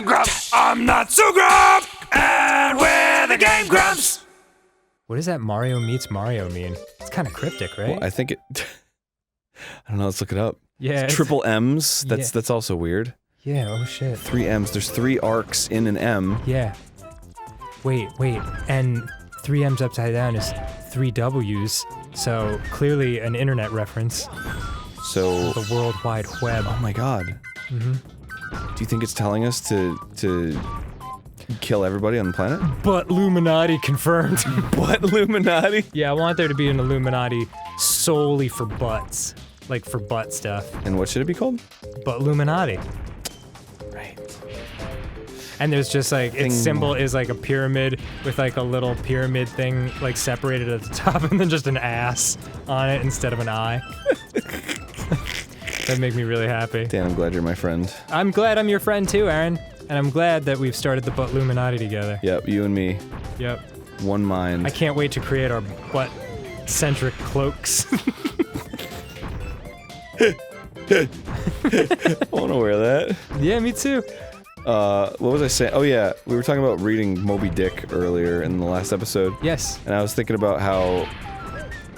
I'm Grumps. I'm not so Grump. And we're the Game Grumps. What does that Mario meets Mario mean? It's kind of cryptic, right? Well, I think it... I don't know, let's look it up. Yeah. It's triple M's? That's also weird. Yeah, oh shit. 3 M's. There's 3 arcs in an M. Yeah. Wait. And 3 M's upside down is 3 W's. So, clearly an internet reference. So... The World Wide Web. Oh my god. Mm-hmm. Do you think it's telling us to kill everybody on the planet? Buttluminati confirmed. Buttluminati? Yeah, I want there to be an Illuminati solely for butts. Like, for butt stuff. And what should it be called? Buttluminati. Right. And there's just like, its symbol is like a pyramid with like a little pyramid thing like separated at the top and then just an ass on it instead of an eye. That'd make me really happy. Dan, I'm glad you're my friend. I'm glad I'm your friend too, Aaron. And I'm glad that we've started the Buttluminati together. Yep, you and me. Yep. One mind. I can't wait to create our butt-centric cloaks. I wanna wear that. Yeah, me too. What was I saying? Oh yeah, we were talking about reading Moby Dick earlier in the last episode. Yes. And I was thinking about how...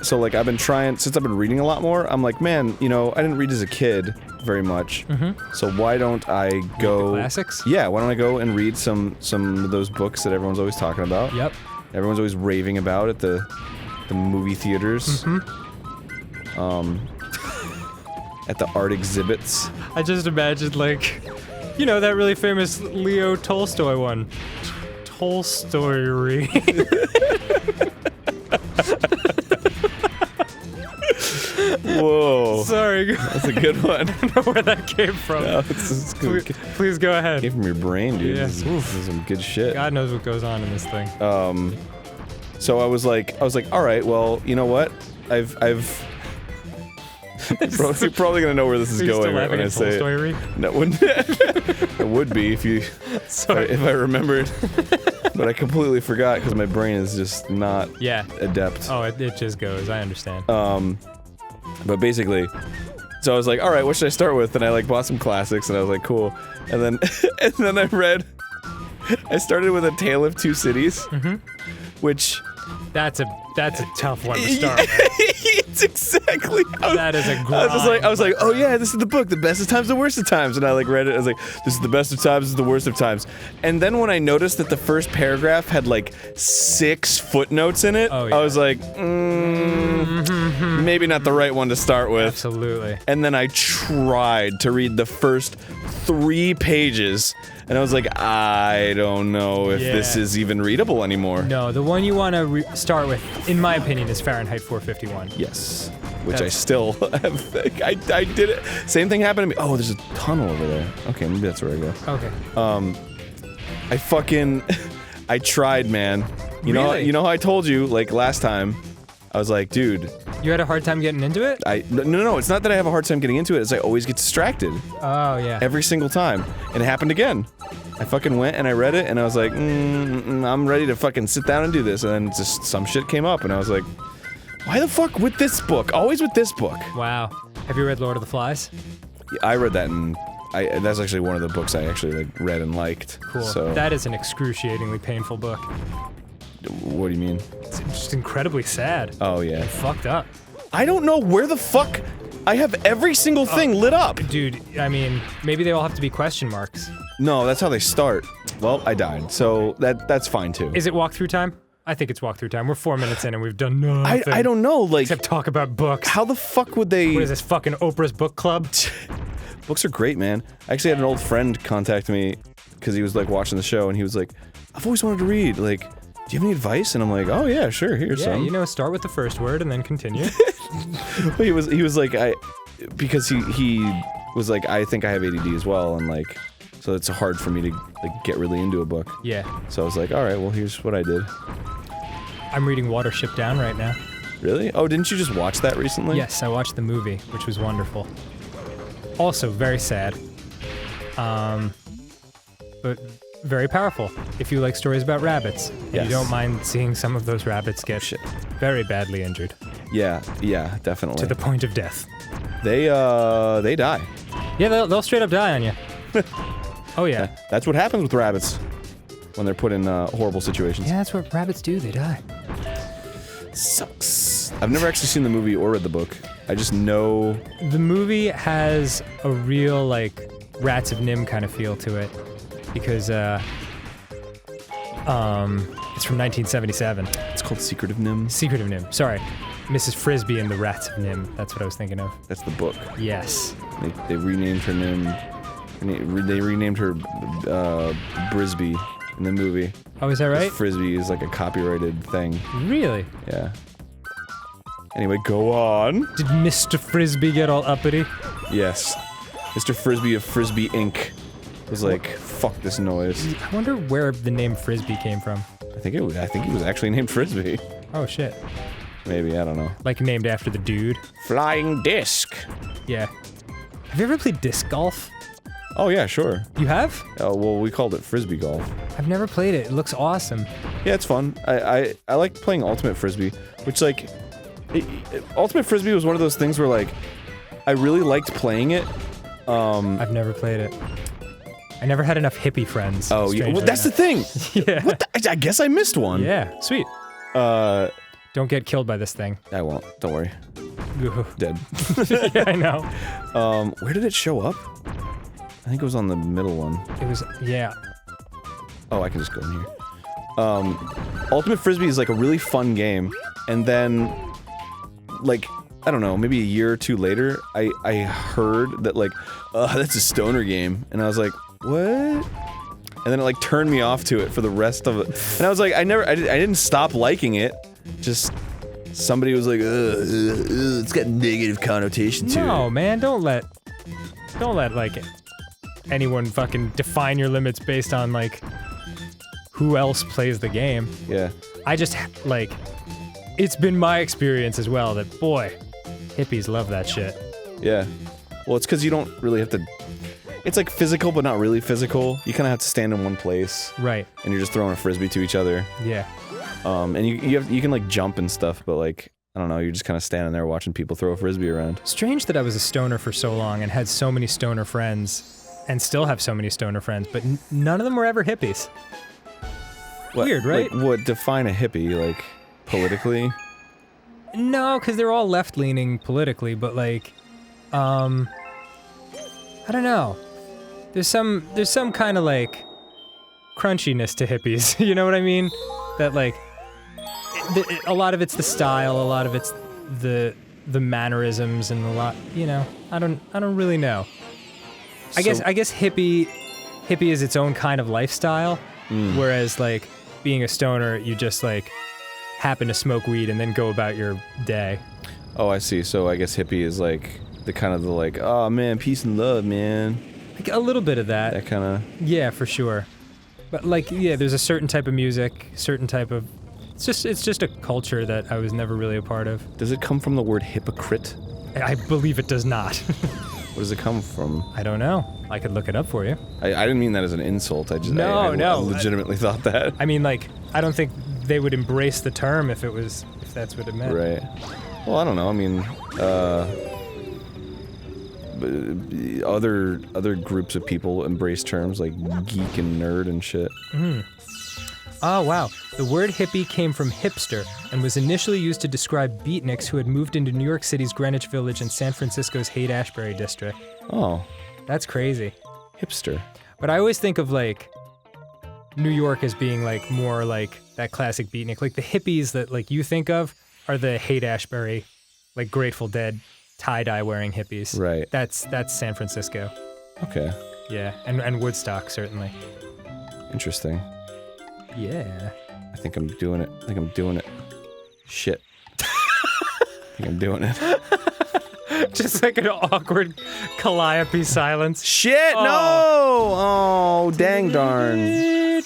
So like, I've been trying, since I've been reading a lot more, I'm like, man, you know, I didn't read as a kid very much. Mm-hmm. So why don't I go... The classics? Yeah, why don't I go and read some of those books that everyone's always talking about? Yep. Everyone's always raving about at the movie theaters. Mm-hmm. At the art exhibits. I just imagined, like, you know, that really famous Leo Tolstoy one. Tolstoy-ry. Whoa. Sorry. That's a good one. I don't know where that came from. No, it's good. Please go ahead. Came from your brain, dude. Yeah. This is some good shit. God knows what goes on in this thing. So I was like, all right, well, you know what? You're probably gonna know where this is going right when I say it. No, it would be if I remembered. But I completely forgot because my brain is just not adept. Oh, it just goes. I understand. But basically, so I was like, all right, what should I start with? And I like bought some classics, and I was like, cool. And then I started with A Tale of Two Cities, which. That's a tough one to start with. It's exactly how that is a grind. I was like, oh yeah, this is the book, the best of times, the worst of times, and I like read it. I was like, this is the best of times, this is the worst of times. And then when I noticed that the first paragraph had like 6 footnotes in it, I was like, maybe not the right one to start with. Absolutely. And then I tried to read the first 3 pages. And I was like, I don't know if this is even readable anymore. No, the one you want to start with, in my opinion, is Fahrenheit 451. Yes. Which I still have. I did it. Same thing happened to me. Oh, there's a tunnel over there. Okay, maybe that's where I go. Okay. I tried, man. You know how I told you, like, last time, I was like, dude. You had a hard time getting into it? No, it's not that I have a hard time getting into it, it's I always get distracted. Oh, yeah. Every single time. And it happened again. I fucking went and I read it and I was like, I'm ready to fucking sit down and do this. And then just some shit came up and I was like, why the fuck with this book? Always with this book. Wow. Have you read Lord of the Flies? Yeah, I read that and that's actually one of the books I actually like read and liked. Cool. So. That is an excruciatingly painful book. What do you mean? It's just incredibly sad. Oh, yeah. And fucked up. I don't know where the fuck I have every single thing lit up. Dude, I mean, maybe they all have to be question marks. No, that's how they start. Well, I died, so that's fine too. Is it walkthrough time? I think it's walkthrough time. We're 4 minutes in and we've done nothing. I don't know, like... Except talk about books. How the fuck would they... What is this, fucking Oprah's book club? Books are great, man. I actually had an old friend contact me, because he was, like, watching the show, and he was like, I've always wanted to read, like... Do you have any advice? And I'm like, oh yeah, sure, here's some. Yeah, you know, start with the first word and then continue. He was like, because he was like, I think I have ADD as well, and like, so it's hard for me to like get really into a book. Yeah. So I was like, all right, well, here's what I did. I'm reading Watership Down right now. Really? Oh, didn't you just watch that recently? Yes, I watched the movie, which was wonderful. Also very sad. But very powerful if you like stories about rabbits. And you don't mind seeing some of those rabbits get very badly injured. Yeah, definitely. To the point of death. They die. Yeah, they'll straight up die on you. Oh yeah. That's what happens with rabbits when they're put in horrible situations. Yeah, that's what rabbits do. They die. Sucks. I've never actually seen the movie or read the book. I just know... The movie has a real, like, Rats of Nim kind of feel to it. Because, it's from 1977. It's called Secret of Nim? Secret of Nim. Sorry. Mrs. Frisbee and the Rats of Nim. That's what I was thinking of. That's the book. Yes. They renamed her Nim... They renamed her, Brisbee in the movie. Oh, is that right? Frisbee is like a copyrighted thing. Really? Yeah. Anyway, go on. Did Mr. Frisbee get all uppity? Yes. Mr. Frisbee of Frisbee Inc. was like, fuck this noise. I wonder where the name Frisbee came from. I think he was actually named Frisbee. Oh shit. Maybe, I don't know. Like named after the dude. Flying disc. Yeah. Have you ever played disc golf? Oh yeah, sure. You have? Oh, well, we called it Frisbee golf. I've never played it. It looks awesome. Yeah, it's fun. I like playing Ultimate Frisbee, which like... Ultimate Frisbee was one of those things where like, I really liked playing it. I've never played it. I never had enough hippie friends. Oh yeah, well that's the thing! Yeah. What the, I guess I missed one. Yeah, sweet. Don't get killed by this thing. I won't, don't worry. Dead. Yeah, I know. Where did it show up? I think it was on the middle one. It was, yeah. Oh, I can just go in here. Ultimate Frisbee is like a really fun game, and then, like, I don't know, maybe a year or two later, I heard that like, that's a stoner game, and I was like, what? And then it like turned me off to it for the rest of it, and I was like, I didn't stop liking it, just somebody was like, it's got negative connotation to it. No, man, don't let like anyone fucking define your limits based on like who else plays the game. Yeah. I just like, it's been my experience as well that boy, hippies love that shit. Yeah. Well, it's because you don't really have to... It's like physical, but not really physical. You kind of have to stand in one place. Right. And you're just throwing a frisbee to each other. Yeah. And you can like jump and stuff, but like, I don't know, you're just kind of standing there watching people throw a frisbee around. Strange that I was a stoner for so long and had so many stoner friends, and still have so many stoner friends, but none of them were ever hippies. What, weird, right? Like, what, define a hippie, like, politically? No, because they're all left-leaning politically, but like, I don't know. There's some kind of like crunchiness to hippies. You know what I mean? That like, a lot of it's the style, a lot of it's the mannerisms, and a lot, you know. I don't really know. I guess hippie is its own kind of lifestyle, whereas like being a stoner, you just like happen to smoke weed and then go about your day. Oh, I see. So I guess hippie is like the kind of the like, oh man, peace and love, man. Like a little bit of that. That kind of. Yeah, for sure. But like, yeah, there's a certain type of music, certain type of. It's just a culture that I was never really a part of. Does it come from the word hypocrite? I believe it does not. What does it come from? I don't know. I could look it up for you. I didn't mean that as an insult. I just I legitimately thought that. I mean, like, I don't think they would embrace the term if that's what it meant. Right. Well, I don't know. I mean, other groups of people embrace terms like geek and nerd and shit. Oh, wow. The word hippie came from hipster and was initially used to describe beatniks who had moved into New York City's Greenwich Village and San Francisco's Haight-Ashbury district. Oh. That's crazy. Hipster. But I always think of, like, New York as being, like, more like that classic beatnik. Like, the hippies that, like, you think of are the Haight-Ashbury, like, Grateful Dead, tie-dye wearing hippies. Right. That's San Francisco. Okay. Yeah, and Woodstock, certainly. Interesting. Yeah. I think I'm doing it. Shit. I think I'm doing it. Just like an awkward calliope silence. Shit, Oh. no! Oh, dang darn. I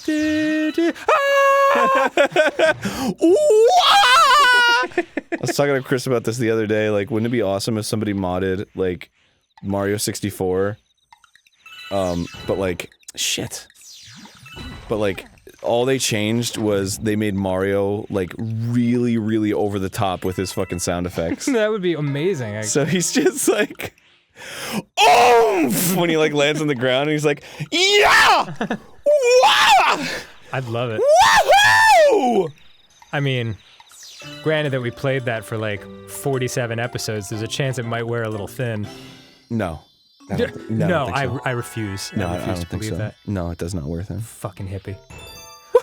was talking to Chris about this the other day, like, wouldn't it be awesome if somebody modded, like, Mario 64? But like, shit. But like, all they changed was they made Mario, like, really, really over the top with his fucking sound effects. That would be amazing. So he's just like, oomph, when he like lands on the ground and he's like, yeah! Wow! I'd love it. Woohoo! I mean, granted that we played that for like 47 episodes, there's a chance it might wear a little thin. No. I refuse. No, I I don't think so. that. No, it does not wear thin. Fucking hippie.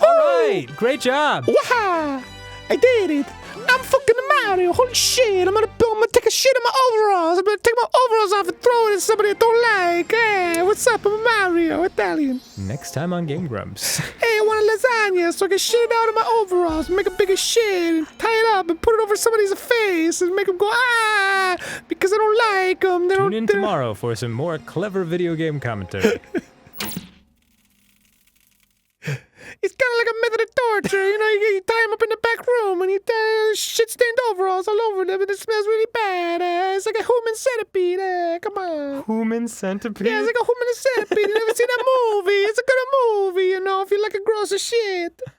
Alright, great job! Wow! I did it! I'm fucking Mario! Holy shit! I'm gonna take a shit in my overalls! I'm gonna take my overalls off and throw it at somebody I don't like! Hey, what's up? I'm Mario, Italian. Next time on GameGrumps. Hey, I want a lasagna so I can shit it out of my overalls, make a bigger shit, and tie it up and put it over somebody's face and make them go, ah! Because I don't like them. Tune in tomorrow for some more clever video game commentary. It's kind of like a method of torture, you know, you tie them up in the back room and you shit-stained overalls all over them and it smells really bad. It's like a human centipede, come on. Human centipede? Yeah, it's like a human centipede. You never seen that movie? It's a good movie, you know, if you like a gross as shit.